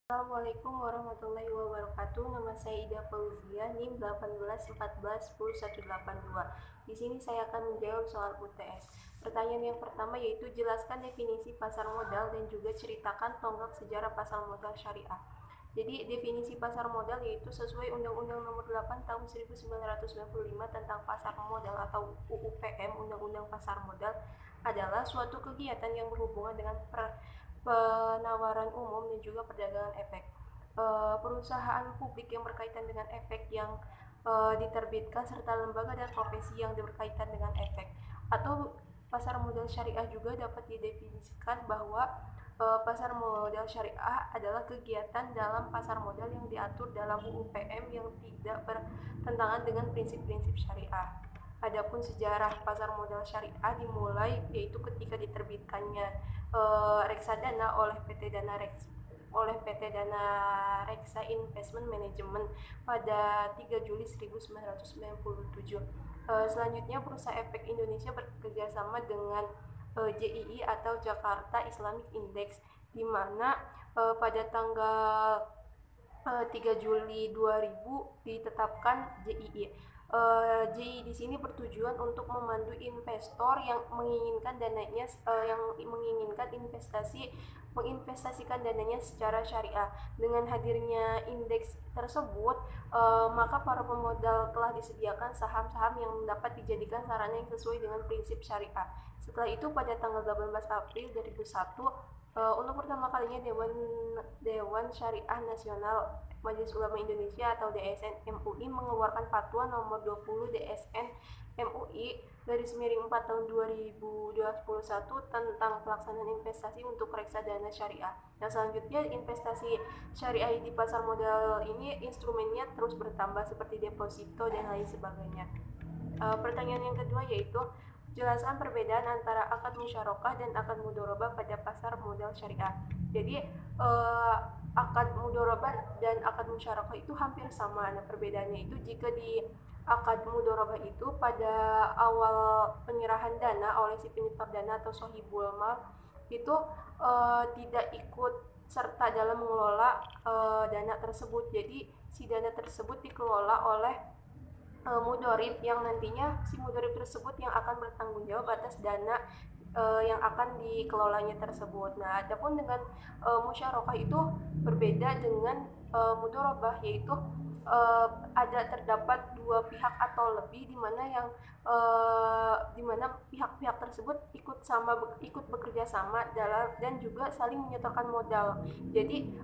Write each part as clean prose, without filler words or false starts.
Assalamualaikum warahmatullahi wabarakatuh. Nama saya Ida Fauzia, NIM 1814101882. Di sini saya akan menjawab soal UTS. Pertanyaan yang pertama yaitu jelaskan definisi pasar modal dan juga ceritakan tonggak sejarah pasar modal syariah. Jadi definisi pasar modal yaitu sesuai Undang-Undang Nomor 8 Tahun 1995 tentang pasar modal atau UUPM, Undang-Undang Pasar Modal, adalah suatu kegiatan yang berhubungan dengan penawaran umum dan juga perdagangan efek. Perusahaan publik yang berkaitan dengan efek yang diterbitkan serta lembaga dan profesi yang berkaitan dengan efek. Atau pasar modal syariah juga dapat didefinisikan bahwa pasar modal syariah adalah kegiatan dalam pasar modal yang diatur dalam UUPM yang tidak bertentangan dengan prinsip-prinsip syariah. Adapun sejarah pasar modal syariah dimulai yaitu ketika diterbitkannya reksadana oleh PT Dana Reksa Investment Management pada 3 Juli 1997. Selanjutnya Bursa Efek Indonesia bekerjasama dengan JII atau Jakarta Islamic Index, di mana pada tanggal 3 Juli 2000 ditetapkan JII. JII di sini bertujuan untuk memandu investor yang menginginkan menginvestasikan dananya secara syariah. Dengan hadirnya indeks tersebut, maka para pemodal telah disediakan saham-saham yang dapat dijadikan sarana yang sesuai dengan prinsip syariah. Setelah itu pada tanggal 18 April 2001, untuk pertama kalinya Dewan Syariah Nasional Majelis Ulama Indonesia atau DSN MUI mengeluarkan Fatwa Nomor 20 DSN MUI _4 tahun 2021 tentang pelaksanaan investasi untuk reksadana syariah. Nah, selanjutnya investasi syariah di pasar modal ini instrumennya terus bertambah seperti deposito dan lain sebagainya. Pertanyaan yang kedua yaitu jelaskan perbedaan antara akad musyarakah dan akad mudharabah pada pasar modal syariah. Jadi akad mudharabah dan akad musyarakah itu hampir sama. Nah, perbedaannya itu jika di akad mudharabah itu pada awal penyerahan dana oleh si penyetor dana atau sohibul mal itu tidak ikut serta dalam mengelola dana tersebut. Jadi si dana tersebut dikelola oleh mudorib yang nantinya si mudorib tersebut yang akan bertanggung jawab atas dana yang akan dikelolanya tersebut. Nah, adapun dengan musyarakah itu berbeda dengan mudorobah, yaitu ada terdapat dua pihak atau lebih di mana pihak-pihak tersebut ikut bekerja sama dan juga saling menyetorkan modal. Jadi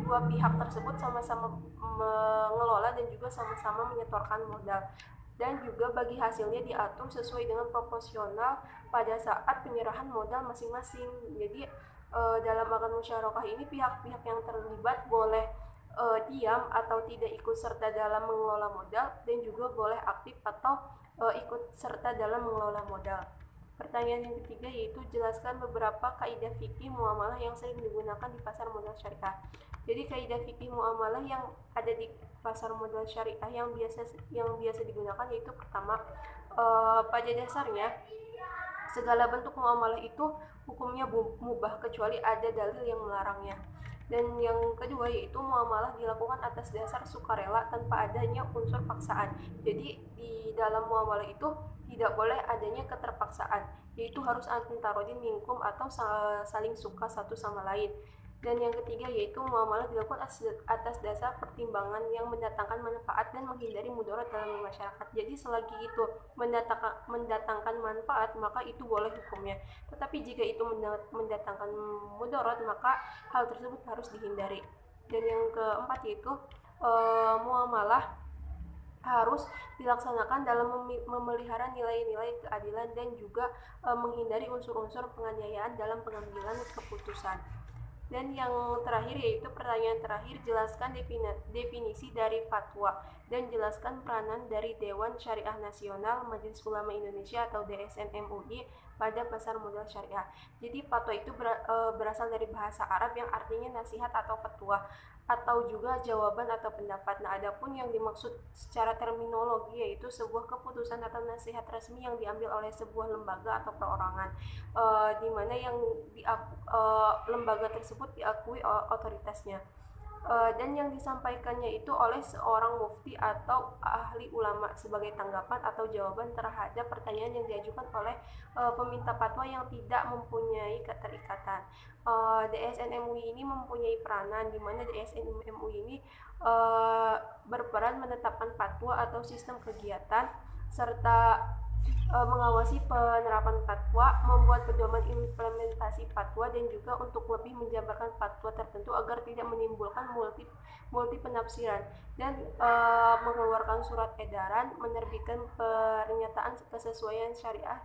dua pihak tersebut sama-sama mengelola dan juga sama-sama menyetorkan modal, dan juga bagi hasilnya diatur sesuai dengan proporsional pada saat penyerahan modal masing-masing. Jadi dalam akad musyarakah ini pihak-pihak yang terlibat boleh diam atau tidak ikut serta dalam mengelola modal, dan juga boleh aktif atau ikut serta dalam mengelola modal. Pertanyaan yang ketiga yaitu jelaskan beberapa kaidah fikih muamalah yang sering digunakan di pasar modal syariah. Jadi kaidah fikih muamalah yang ada di pasar modal syariah yang biasa digunakan yaitu pertama, pada dasarnya segala bentuk muamalah itu hukumnya mubah kecuali ada dalil yang melarangnya. Dan yang kedua yaitu muamalah dilakukan atas dasar sukarela tanpa adanya unsur paksaan. Jadi di dalam muamalah itu tidak boleh adanya keterpaksaan, yaitu harus antarodin minkum atau saling suka satu sama lain. Dan yang ketiga yaitu muamalah dilakukan atas dasar pertimbangan yang mendatangkan manfaat dan menghindari mudarat dalam masyarakat. Jadi selagi itu mendatangkan manfaat, maka itu boleh hukumnya. Tetapi jika itu mendatangkan mudarat, maka hal tersebut harus dihindari. Dan yang keempat yaitu muamalah harus dilaksanakan dalam memelihara nilai-nilai keadilan dan juga menghindari unsur-unsur penganiayaan dalam pengambilan keputusan. Dan yang terakhir yaitu pertanyaan terakhir, jelaskan definisi dari fatwa dan jelaskan peranan dari Dewan Syariah Nasional Majelis Ulama Indonesia atau DSN MUI pada pasar modal syariah. Jadi fatwa itu berasal dari bahasa Arab yang artinya nasihat atau fatwa atau juga jawaban atau pendapat. Nah, adapun yang dimaksud secara terminologi yaitu sebuah keputusan atau nasihat resmi yang diambil oleh sebuah lembaga atau perorangan, di mana yang lembaga tersebut diakui otoritasnya, dan yang disampaikannya itu oleh seorang mufti atau ahli ulama sebagai tanggapan atau jawaban terhadap pertanyaan yang diajukan oleh peminta fatwa yang tidak mempunyai keterikatan. DSN MUI ini mempunyai peranan di mana DSN MUI ini berperan menetapkan fatwa atau sistem kegiatan serta mengawasi penerapan fatwa, membuat pedoman implementasi fatwa, dan juga untuk lebih menjabarkan fatwa tertentu agar tidak menimbulkan multi penafsiran, dan mengeluarkan surat edaran, menerbitkan pernyataan kesesuaian syariah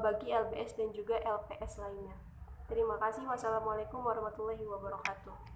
bagi LBS dan juga LPS lainnya. Terima kasih. Wassalamualaikum warahmatullahi wabarakatuh.